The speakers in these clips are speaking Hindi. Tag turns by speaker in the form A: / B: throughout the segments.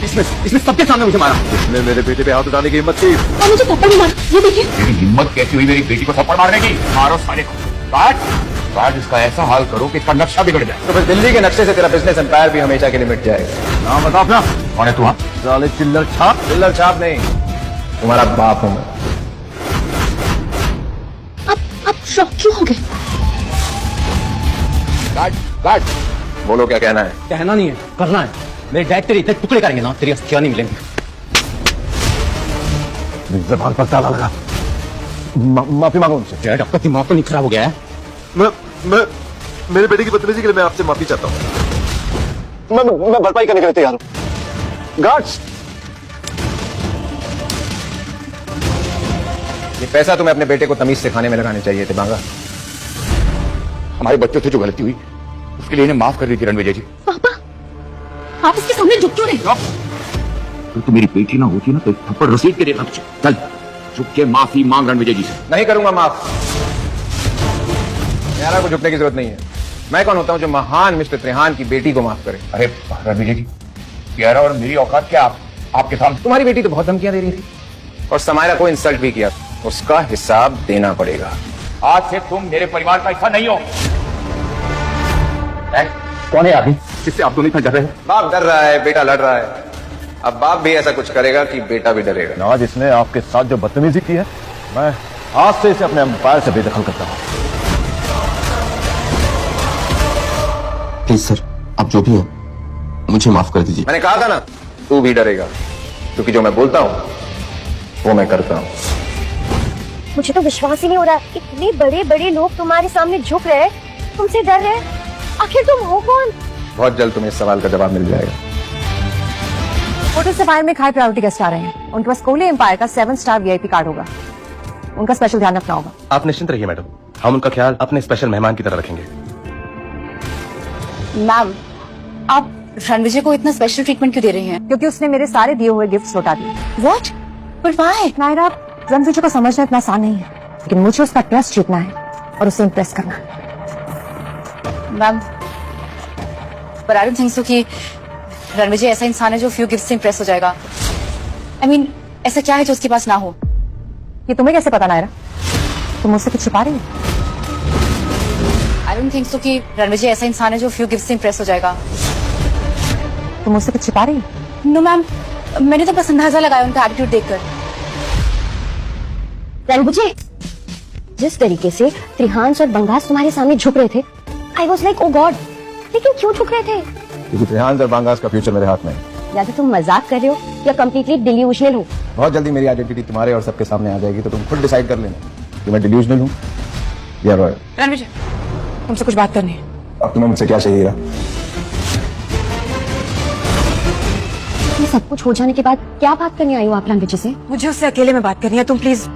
A: इसने सबके सामने मुझे मारा।
B: इसने मेरे बेटे पे हाथ उठाने की हिम्मत की
C: और मुझे थप्पड़ भी मारा। ये देखिए।
A: तेरी हिम्मत कैसी हुई मेरी बेटी को थप्पड़ मारने की? मारो साले को। काट इसका ऐसा हाल करो कि इसका नक्शा बिगड़ जाए।
B: तो फिर दिल्ली के नक्शे से तेरा बिजनेस एम्पायर भी हमेशा के लिए मिट जाएगा।
A: नाम बता अपना। कौन है तू? हाँ
B: साले चिल्लर छाप नहीं, तुम्हारा बाप हूं मैं।
C: आप शॉक क्यों हो गए?
B: काट बोलो क्या कहना है?
A: कहना नहीं है, करना है। मेरे डैड तेरे इतने टुकड़े करेंगे ना, तेरी अस्थियां नहीं मिलेंगी।
B: जबान पर ताला लगा। माफी मांगो उनसे।
A: डैड आपका दिमाग तो नहीं खराब हो गया है?
B: मैं मेरे बेटे की बदतमीजी के लिए मैं आपसे माफी चाहता हूँ। मैं भरपाई करने के लिए तैयार हूँ। गार्ड्स, ये पैसा तुम्हें अपने बेटे को तमीज सिखाने में लगाने चाहिए थे बांगा।
A: हमारे बच्चों से जो गलती हुई उसके लिए इन्हें माफ कर दी थी रणविजय जी।
C: पापा, आप इसके सामने झुक क्यों रहे?
A: तो मेरी बेटी ना होती ना तो थप्पड़ रसीद के देता। चल झुक के माफी मांग रणविजय जी से।
B: नहीं करूंगा माफ। यारा को झुकने की जरूरत नहीं है। मैं कौन होता हूं जो महान मिस्टर त्रिहान की बेटी को माफ करे?
A: अरे रणविजय जी, प्यारा और मेरी औकात क्या आपके सामने?
B: तुम्हारी बेटी तो बहुत धमकियां दे रही थी और समायरा को इंसल्ट भी किया। उसका हिसाब देना पड़ेगा।
A: आज से तुम मेरे परिवार का हिस्सा नहीं हो। कौन है आदमी जिससे आप दोनों इतना डर रहे हो?
B: बाप डर रहा है, बेटा लड़ रहा है। अब बाप भी ऐसा कुछ करेगा कि बेटा भी डरेगा।
D: आज इसने आपके साथ जो बदतमीजी की है, मैं आज से इसे अपने अंपायर से बेदखल करता हूं।
E: प्लीज सर, आप जो भी हो मुझे माफ कर दीजिए।
B: मैंने कहा था ना, तू भी डरेगा, क्योंकि जो मैं बोलता हूँ वो मैं करता हूँ।
F: मुझे तो विश्वास ही नहीं हो रहा, इतने बड़े बड़े लोग तुम्हारे सामने झुक रहे हैं, तुमसे डर रहे हैं। आखिर तुम हो कौन?
B: बहुत जल्द तुम्हें इस सवाल का जवाब मिल जाएगा।
G: होटल सफायर में एक हाई प्रायोरिटी गेस्ट आ रहे हैं। उनके पास कोहली एम्पायर का 7 स्टार VIP कार्ड होगा। उनका स्पेशल ध्यान रखना होगा।
D: आप निश्चिंत रहिए मैडम, हम उनका ख्याल अपने स्पेशल मेहमान की तरह रखेंगे।
H: मैम, आप रणविजय को इतना स्पेशल ट्रीटमेंट क्यों दे रही हैं?
G: क्योंकि उसने मेरे सारे दिए हुए गिफ्ट्स लौटा दिए।
H: What? But why?
G: Naira, Ranvijay को समझना इतना आसान नहीं है, लेकिन मुझे उसका ट्रस्ट जीतना है और उसे इम्प्रेस करना है।
H: Ma'am, but I don't think so कि रणविजय ऐसा इंसान है जो फ्यू गिफ्ट से इम्प्रेस हो जाएगा। I mean, ऐसा क्या है जो उसके पास ना हो?
G: ये तुम्हें कैसे पता नायरा? तुम मुझसे कुछ छिपा रही हो?
H: I don't think so कि रणविजय ऐसा इंसान है जो फ्यू गिफ्ट से इम्प्रेस हो जाएगा।
G: तुम मुझसे कुछ छिपा रही हो?
H: नो मैम, मैंने तो बस अंदाजा लगाया उनका एटीट्यूड देखकर।
F: रणविजय, जिस तरीके से त्रिहान और बंगास तुम्हारे सामने झुक रहे थे, I was like oh God. लेकिन क्यों झुक रहे थे?
D: क्योंकि त्रिहान और बांगास का फ्यूचर मेरे हाथ में है।
F: या तो तुम मजाक कर रहे हो या कम्प्लीटली डिल्यूजनल हो।
B: बहुत जल्दी मेरी आइडेंटिटी तुम्हारे और सबके सामने आ जाएगी, तो तुम खुद डिसाइड कर लेना कि मैं डिल्यूजनल हूँ या रॉयल।
G: रणविजय, तुमसे कुछ बात करनी है।
B: अब तुम्हें मुझसे क्या चाहिए?
F: ये सब कुछ हो जाने के बाद क्या बात करने आई हो आप रणविजय से?
G: मुझे उससे अकेले में बात करनी है, तुम प्लीज।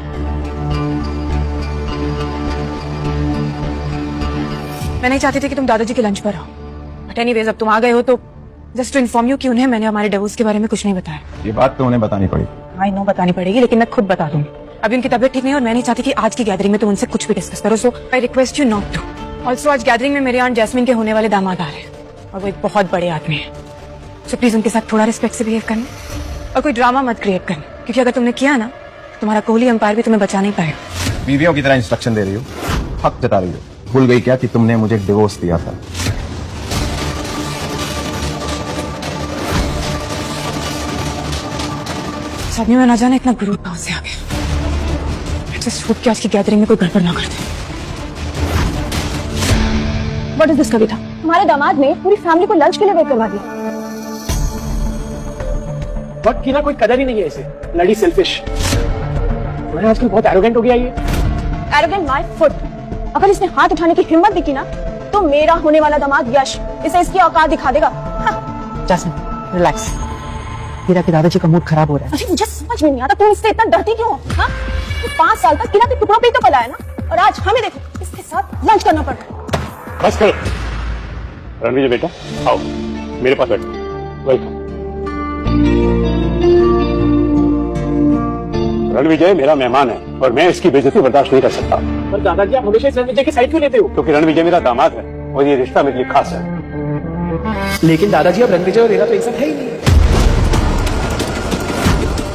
G: मैं नहीं चाहती थी कि तुम दादाजी के लंच पर आओ, बट एनीवेज अब तुम आ गए हो तो जस्ट टू इन्फॉर्म यू कि उन्हें मैंने हमारे डिवोर्स के बारे में कुछ नहीं बताया।
B: ये बात तो उन्हें बतानी पड़ी।
G: आई नो बतानी पड़ेगी, लेकिन मैं खुद बता दूंगी। अभी उनकी तबीयत ठीक नहीं है और मैं नहीं चाहती कि आज की गैदरिंग में तुम उनसे कुछ भी डिस्कस करो, so I request you not to. Also आज गैदरिंग में मेरी आंट जैस्मिन के होने वाले दामाद आ रहे हैं और वो एक बहुत बड़े आदमी है, सो प्लीज उनके साथ थोड़ा रिस्पेक्ट से बिहेव करना और कोई ड्रामा मत क्रिएट करना, क्योंकि अगर तुमने किया ना तुम्हारा कोहली एम्पायर भी तुम्हें बचा नहीं पाएगा।
B: बीवियों की तरह इंस्ट्रक्शन दे रही हो, हक जता रही हो। भूल गई क्या कि तुमने मुझे डिवोर्स दिया था?
G: आदमी में ना जाने इतना गुरूर कहां से आ गया। जस्ट होप कि आज की गैदरिंग में कोई गड़बड़ ना कर दे।
F: व्हाट इज दिस कविता? हमारे दामाद ने पूरी फैमिली को लंच के लिए वेट करवा दिया।
I: वक्त की ना कोई कदर ही नहीं है इसे। लड़ी सेल्फिश। मैं आजकल बहुत एरोगेंट हो गया ये।
F: Arrogant my foot. अगर इसने हाथ उठाने की हिम्मत भी की ना, तो मेरा होने वाला दामाद यश इसे इसकी औकात दिखा देगा।
G: Jasmine, relax. हीरा के दादाजी का मूड खराब हो रहा है।
F: अरे मुझे समझ में नहीं आता तुम इससे इतना डरती क्यों हो? हाँ? तो 5 साल तक किला के टुकड़ों पे ही तो पला है ना, और आज हमें देखो इसके साथ लंच करना पड़ रहा है।
I: बस करो। रणविजय बेटा, आओ मेरे पास बैठो। वेलकम। रणविजय मेरा मेहमान है और मैं इसकी बेइज्जती बर्दाश्त नहीं कर सकता। पर दादाजी आप हमेशा इस रणविजय की साइड क्यों लेते हो? क्योंकि रणविजय मेरा दामाद है और ये रिश्ता मेरे लिए खास है। लेकिन दादाजी अब रणविजय और हीरा तो एक साथ है ही नहीं।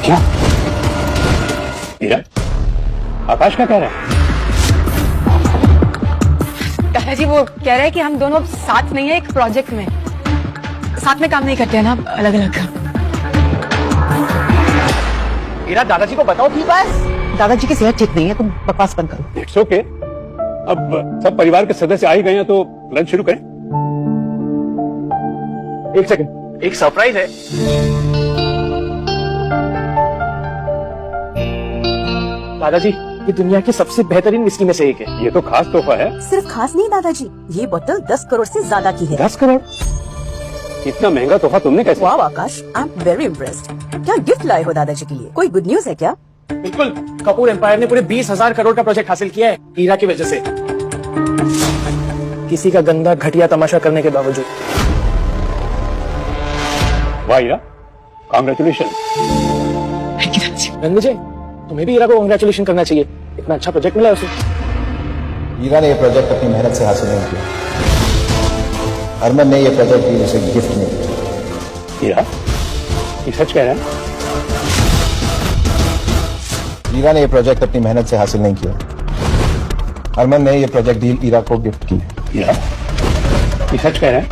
I: क्या हीरा? आकाश क्या कह रहा है?
G: दादाजी वो कह रहे हैं कि हम दोनों अब साथ नहीं है, एक प्रोजेक्ट में साथ में काम नहीं करते हैं ना, अलग अलग।
B: हीरा, दादाजी को बताओ कि बस
F: दादाजी की सेहत ठीक नहीं है, तुम बकवास बंद करो।
I: It's okay. अब सब परिवार के सदस्य आ ही गए हैं तो लंच शुरू करें।
B: एक सेकंड, एक सरप्राइज है। दादाजी, ये दुनिया की सबसे बेहतरीन विस्की में से एक है।
I: ये तो खास तोहफा है।
F: सिर्फ खास नहीं दादाजी, ये बोतल 10 करोड़ से ज्यादा की है।
I: 10 करोड़? इतना महंगा तोहफा तुमने कैसे?
F: वाह आकाश, आई एम वेरी इम्प्रेस्ड। क्या गिफ्ट लाए हो दादाजी के लिए? कोई गुड न्यूज है क्या?
B: बिल्कुल, कपूर एम्पायर ने पूरे 20,000 करोड़ का प्रोजेक्ट हासिल किया है हीरा की वजह से, किसी का गंदा घटिया तमाशा करने के बावजूद।
I: वाह हीरा, कांग्रेचुलेशन।
B: रणविजय, तुम्हें भी हीरा को कांग्रेचुलेशन करना चाहिए, इतना अच्छा प्रोजेक्ट मिला है उसे।
D: हीरा ने यह प्रोजेक्ट अपनी मेहनत से हासिल नहीं किया। हरमन ने यह प्रोजेक्ट भी उसे गिफ्ट नहीं किया।
I: हीरा, ये सच कह रहा है?
D: हीरा ने यह प्रोजेक्ट अपनी मेहनत से हासिल नहीं किया। हरमन ने यह प्रोजेक्ट डील हीरा को गिफ्ट की।
I: हीरा, ये सच कह रहा है?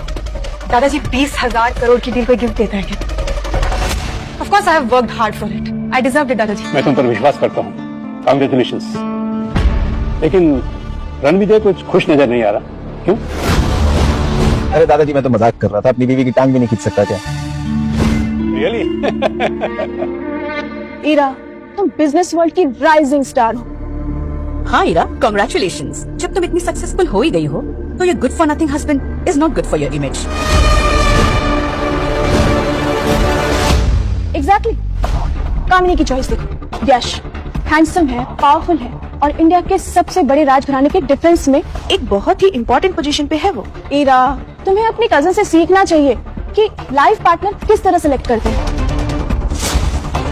G: दादाजी 20,000 करोड़ की डील कोई गिफ्ट देता है क्या? Of course I have worked hard for it. I deserved it, दादाजी।
I: मैं तुम पर विश्वास करता हूँ, कांग्रेचुलेशंस। लेकिन रणविजय कुछ खुश नजर नहीं आ रहा, क्यों?
D: अरे दादाजी, मैं तो मजाक कर रहा था, अपनी बीवी की टांग भी नहीं खींच सकता क्या?
I: रियली?
F: हीरा, तुम बिजनेस वर्ल्ड की राइजिंग स्टार हो। हाँ हीरा, कांग्रेचुलेशंस। जब तुम इतनी सक्सेसफुल हो ही गई हो, तो ये good for nothing husband is not good for your image. Exactly. Kamini की चॉइस देखो, यश हैंडसम है, पावरफुल है और इंडिया के सबसे बड़े राजघराने के डिफेंस में एक बहुत ही इंपॉर्टेंट पोजीशन पे है वो। हीरा, तुम्हें अपनी कजन से सीखना चाहिए कि लाइफ पार्टनर किस तरह सेलेक्ट करते हैं।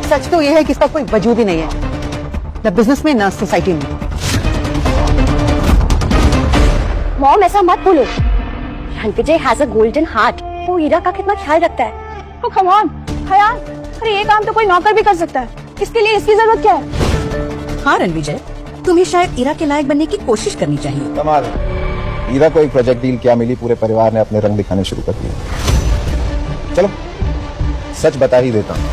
F: सच तो ये है कि इसका कोई वजूद ही नहीं है, न बिजनेस में न सोसाइटी में।
C: मॉम ऐसा मत बोलो, Ranvijay has a golden heart. वो हीरा का कितना ख्याल रखता है।
F: ओ कम ऑन, ख्याल? अरे ये काम तो कोई नौकर भी कर सकता है, इसके लिए इसकी जरूरत क्या है? हाँ रणविजय, तुम्हें शायद हीरा के लायक बनने की कोशिश करनी चाहिए।
D: कमाल, हीरा को एक प्रोजेक्ट डील क्या मिली, पूरे परिवार ने अपने रंग दिखाने शुरू कर दिए। चलो सच बता ही देता हूँ।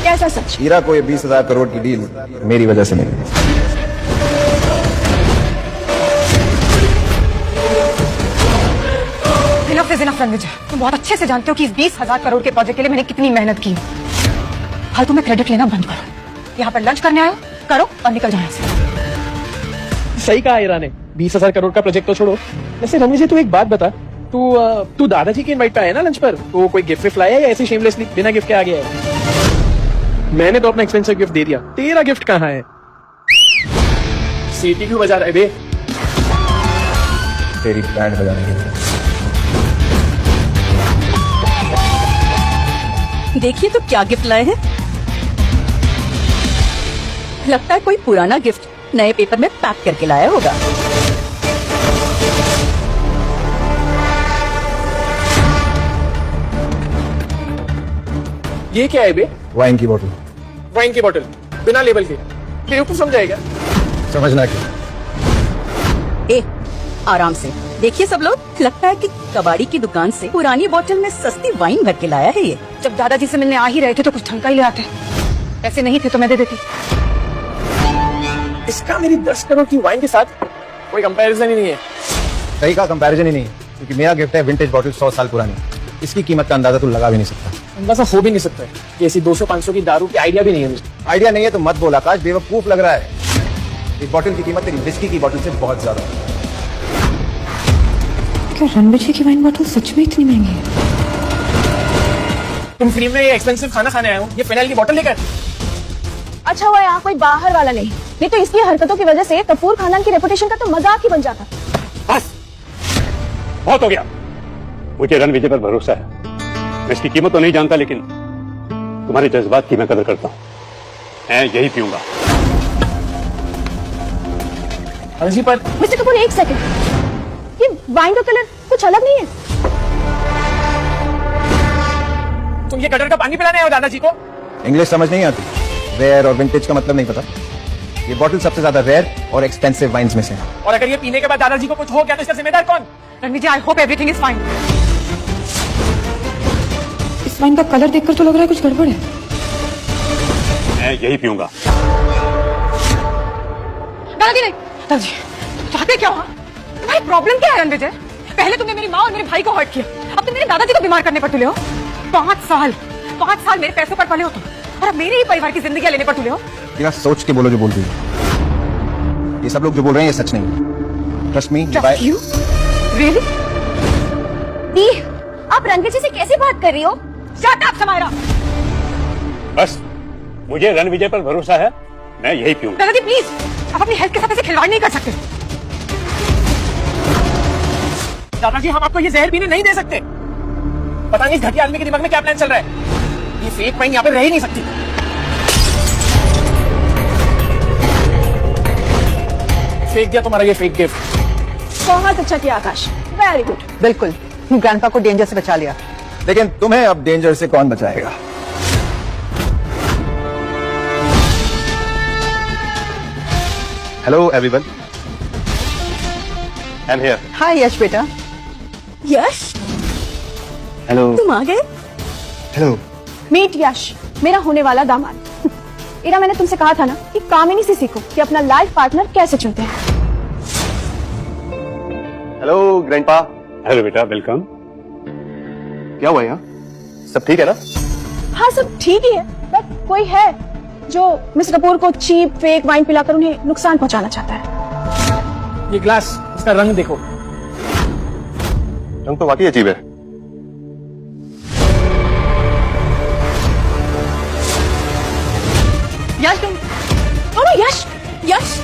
F: कैसा सच?
D: हीरा को ये 20,000 करोड़ की डील मेरी वजह से मिली।
G: Enough is enough, Ranvijay. तुम बहुत अच्छे से जानते हो कि इस 20,000 करोड़ के प्रोजेक्ट के लिए मैंने कितनी मेहनत की। फालतू में क्रेडिट लेना बंद करो। यहाँ पर लंच करने आए हो, करो और निकल जाओ यहाँ से।
B: सही कहा हीरा ने, 20,000 करोड़ का प्रोजेक्ट तो छोड़ो। वैसे रणविजय, तू एक बात बता, तू दादाजी के इनवाइट पे आया ना लंच पर, तो कोई गिफ्ट विफ्ट लाया या ऐसे शेमलेसली बिना गिफ्ट के आ गया है? मैंने तो अपना एक्सपेंसिव गिफ्ट दे दिया, तेरा गिफ्ट कहाँ है? सीटी क्यों बजा रहा है बे?
D: तेरी बैंड बजाने के लिए।
F: देखिए तो क्या गिफ्ट लाए हैं। लगता है कोई पुराना गिफ्ट नए पेपर में पैक करके लाया होगा।
B: ये क्या है बे?
D: वाइन की बोतल।
B: वाइन की बोतल बिना लेबल के, बेवकूफ समझाएगा।
D: समझना क्या?
F: ए, आराम से देखिए सब लोग, लगता है कि कबाड़ी की दुकान से पुरानी बोतल में सस्ती वाइन भर के लाया है ये।
G: जब दादाजी से मिलने आ ही रहे थे तो कुछ ढंग का ही ले आते। ऐसे नहीं थे तो मैं दे देती।
B: इसका मेरी 10 करोड़ की वाइन के साथ कोई कंपैरिजन ही नहीं है।
D: सही का कंपैरिजन ही नहीं है, क्योंकि मेरा गिफ्ट है विंटेज बॉटल 100 साल पुरानी। इसकी कीमत का अंदाजा तो लगा भी नहीं सकता।
B: अंदाजा हो भी नहीं सकता है कि ऐसी 200-500 की दारू की आइडिया भी नहीं है मुझे।
D: आइडिया नहीं है तो मत बोल आकाश, बेवकूफ लग रहा है। इस बॉटल की कीमत तेरी विस्की की बॉटल से बहुत ज्यादा है।
G: क्या रणविजय की वाइन बॉटल सच में इतनी महंगी है?
B: तुम फ्री में ये एक्सपेंसिव खाना खाने आए हो, ये फिनाइल की बोतल लेकर?
F: अच्छा हुआ यहाँ कोई बाहर वाला नहीं तो इसकी हरकतों की वजह से कपूर खानदान की रेपुटेशन का तो मजाक ही बन जाता।
I: बस, बहुत हो गया। मुझे रणविजय पर भरोसा है। मैं इसकी कीमत तो नहीं जानता, लेकिन तुम्हारे जज्बात की मैं कदर करता हूँ। मैं यही पीऊंगा।
B: जी पर
F: मिस्टर कपूर एक सेकंड, ये वाइन का कलर कुछ अलग नहीं है।
B: तुम ये गटर का पानी पिलाने आए हो दादाजी को?
D: इंग्लिश समझ नहीं आती? रेयर और विंटेज का मतलब नहीं पता? ये बॉटल सबसे ज्यादा रेयर और एक्सपेंसिव वाइन्स में से है।
B: और अगर ये पीने के बाद दादाजी को कुछ हो गया तो इसका जिम्मेदार कौन?
G: Ranveer ji, I hope everything is fine. इस वाइन का कलर देखकर तो लग रहा है कुछ गड़बड़ है।
I: मैं यही पीऊंगा।
G: दादाजी नहीं, दादाजी चाहते क्या हो? तुम्हारी प्रॉब्लम क्या है रणवीर? पहले तुमने मेरी माँ और मेरे भाई को हर्ट किया, अब तुम मेरे दादाजी को बीमार करने पर तुले हो। 5 साल मेरे पैसों पर पले हो तुम, और अब मेरे ही परिवार की जिंदगी लेने पर तुले हो।
D: तेरा सोच के बोलो जो बोल रही हो। ये सब लोग जो बोल रहे हैं ये सच नहीं। Trust me.
G: Just you? Really?
C: दी, आप रणवीर जी से कैसे बात कर रही हो?
G: Shut up, Samaira.
I: बस मुझे रणविजय पर भरोसा है, मैं यही पीऊंगा।
G: दादाजी प्लीज, आप अपनी हेल्थ के साथ ऐसे खिलवाड़ नहीं कर सकते।
B: दादाजी हम आपको ये जहर पीने नहीं दे सकते। पता नहीं इस घटिया आदमी के दिमाग में क्या प्लान चल रहा है। ये फेक वाइन यहाँ पे रह ही नहीं सकती। फेंक दिया तुम्हारा ये फेक गिफ्ट।
F: बहुत अच्छा किया आकाश, वेरी गुड।
J: बिल्कुल, ग्रैंडपा को डेंजर से बचा लिया।
D: लेकिन तुम्हें अब डेंजर से कौन बचाएगा?
E: Hello everyone, I am here.
J: Hi Yash बेटा।
F: यश,
E: हेलो।
F: तुम आ गए?
D: हेलो।
F: मीट यश, मेरा होने वाला दामाद। इरा, मैंने तुमसे कहा था ना कि कामिनी से सीखो कि अपना लाइफ पार्टनर कैसे चुनते हैं।
E: Hello grandpa.
I: हेलो बेटा, वेलकम।
E: क्या हुआ यहाँ? सब ठीक है ना?
F: हाँ, सब ठीक ही है, बट कोई है जो मिस्टर कपूर को चीप फेक वाइन पिलाकर उन्हें नुकसान पहुंचाना चाहता है।
B: ये ग्लास, इसका रंग देखो।
E: रंग तो वाकई अजीब है।
G: यश तुम,
F: यश, यश,